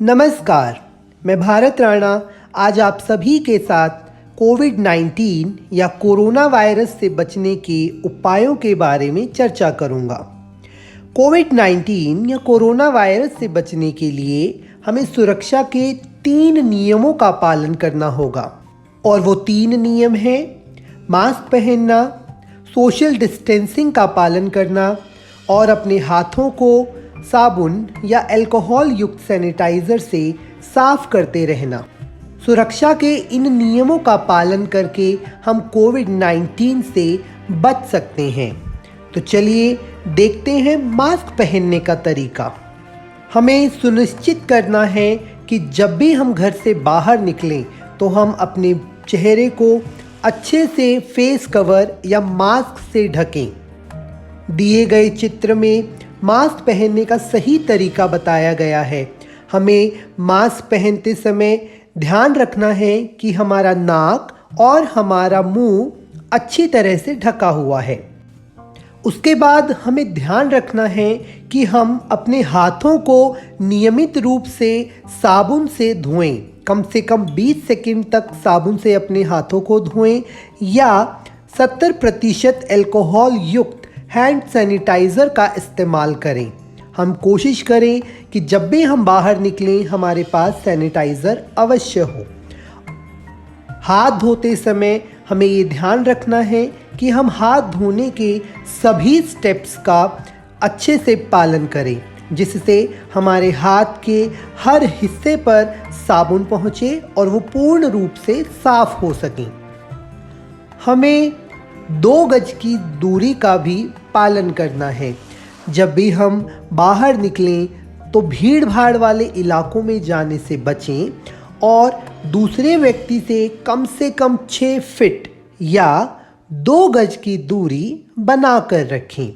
नमस्कार, मैं भारत राणा आज आप सभी के साथ कोविड-19 या कोरोना वायरस से बचने के उपायों के बारे में चर्चा करूंगा। कोविड-19 या कोरोना वायरस से बचने के लिए हमें सुरक्षा के 3 नियमों का पालन करना होगा और वो 3 नियम हैं: मास्क पहनना, सोशल डिस्टेंसिंग का पालन करना और अपने हाथों को साबुन या अल्कोहल युक्त सैनिटाइज़र से साफ करते रहना। सुरक्षा के इन नियमों का पालन करके हम कोविड-19 से बच सकते हैं। तो चलिए देखते हैं मास्क पहनने का तरीका। हमें सुनिश्चित करना है कि जब भी हम घर से बाहर निकलें तो हम अपने चेहरे को अच्छे से फेस कवर या मास्क से ढकें। दिए गए चित्र में मास्क पहनने का सही तरीका बताया गया है। हमें मास्क पहनते समय ध्यान रखना है कि हमारा नाक और हमारा मुंह अच्छी तरह से ढका हुआ है। उसके बाद हमें ध्यान रखना है कि हम अपने हाथों को नियमित रूप से साबुन से धोएं। कम से कम 20 सेकंड तक साबुन से अपने हाथों को धोएं या 70% अल्कोहल युक्त हैंड सैनिटाइज़र का इस्तेमाल करें। हम कोशिश करें कि जब भी हम बाहर निकलें हमारे पास सैनिटाइज़र अवश्य हो। हाथ धोते समय हमें ये ध्यान रखना है कि हम हाथ धोने के सभी स्टेप्स का अच्छे से पालन करें, जिससे हमारे हाथ के हर हिस्से पर साबुन पहुँचे और वो पूर्ण रूप से साफ हो सकें। हमें 2 गज की दूरी का भी पालन करना है। जब भी हम बाहर निकलें तो भीड़ भाड़ वाले इलाकों में जाने से बचें और दूसरे व्यक्ति से कम 6 फीट या 2 गज की दूरी बना कर रखें।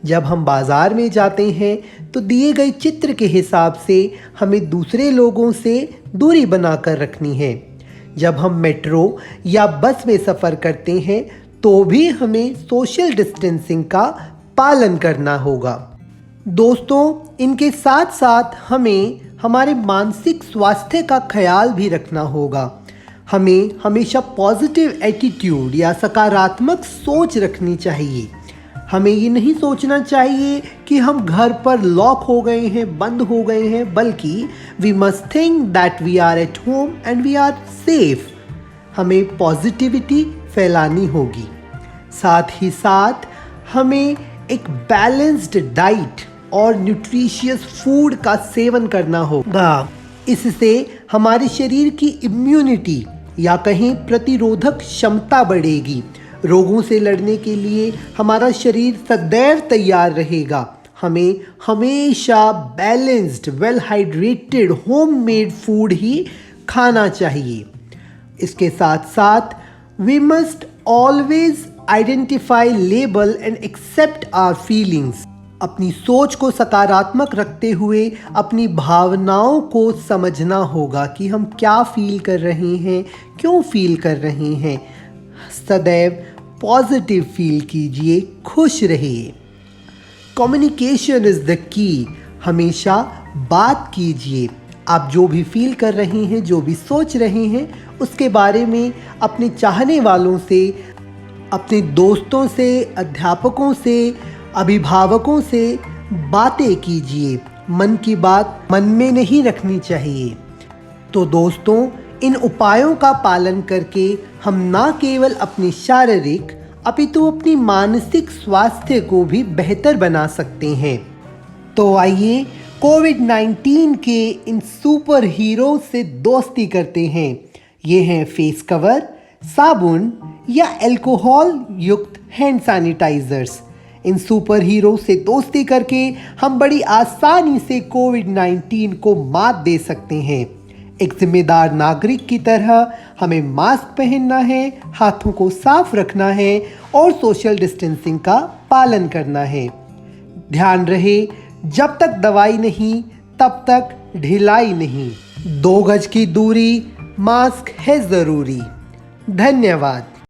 जब हम बाज़ार में जाते हैं तो दिए गए चित्र के हिसाब से हमें दूसरे लोगों से दूरी बना कर रखनी है। जब हम मेट्रो या बस में सफ़र करते हैं तो भी हमें सोशल डिस्टेंसिंग का पालन करना होगा। दोस्तों, इनके साथ साथ हमें हमारे मानसिक स्वास्थ्य का ख्याल भी रखना होगा। हमें हमेशा पॉजिटिव एटीट्यूड या सकारात्मक सोच रखनी चाहिए। हमें ये नहीं सोचना चाहिए कि हम घर पर लॉक हो गए हैं, बंद हो गए हैं, बल्कि we must think that we are at home and we are safe. हमें पॉजिटिविटी फैलानी होगी। साथ ही साथ हमें एक बैलेंस्ड डाइट और न्यूट्रिशियस फूड का सेवन करना होगा। इससे हमारे शरीर की इम्यूनिटी या कहीं प्रतिरोधक क्षमता बढ़ेगी। रोगों से लड़ने के लिए हमारा शरीर सदैव तैयार रहेगा। हमें हमेशा balanced, well hydrated, homemade food ही खाना चाहिए। इसके साथ साथ we must always identify, label and accept our feelings. अपनी सोच को सकारात्मक रखते हुए अपनी भावनाओं को समझना होगा कि हम क्या फील कर रहे हैं, क्यों फील कर रहे हैं। सदैव पॉजिटिव फील कीजिए, खुश रहिए। Communication is the key. हमेशा बात कीजिए। आप जो भी फील कर रहे हैं, जो भी सोच रहे हैं, उसके बारे में अपने चाहने वालों से, अपने दोस्तों से, अध्यापकों से, अभिभावकों से बातें कीजिए। मन की बात मन में नहीं रखनी चाहिए। तो दोस्तों, इन उपायों का पालन करके हम न केवल अपनी शारीरिक अपितु अपनी मानसिक स्वास्थ्य को भी बेहतर बना सकते हैं। तो आइए कोविड-19 के इन सुपर हीरो से दोस्ती करते हैं। ये हैं फेस कवर, साबुन या अल्कोहल युक्त हैंड सैनिटाइजर्स। इन सुपर हीरो से दोस्ती करके हम बड़ी आसानी से कोविड-19 को मात दे सकते हैं। एक जिम्मेदार नागरिक की तरह हमें मास्क पहनना है, हाथों को साफ रखना है और सोशल डिस्टेंसिंग का पालन करना है। ध्यान रहे, जब तक दवाई नहीं तब तक ढिलाई नहीं। 2 गज की दूरी, मास्क है ज़रूरी। धन्यवाद।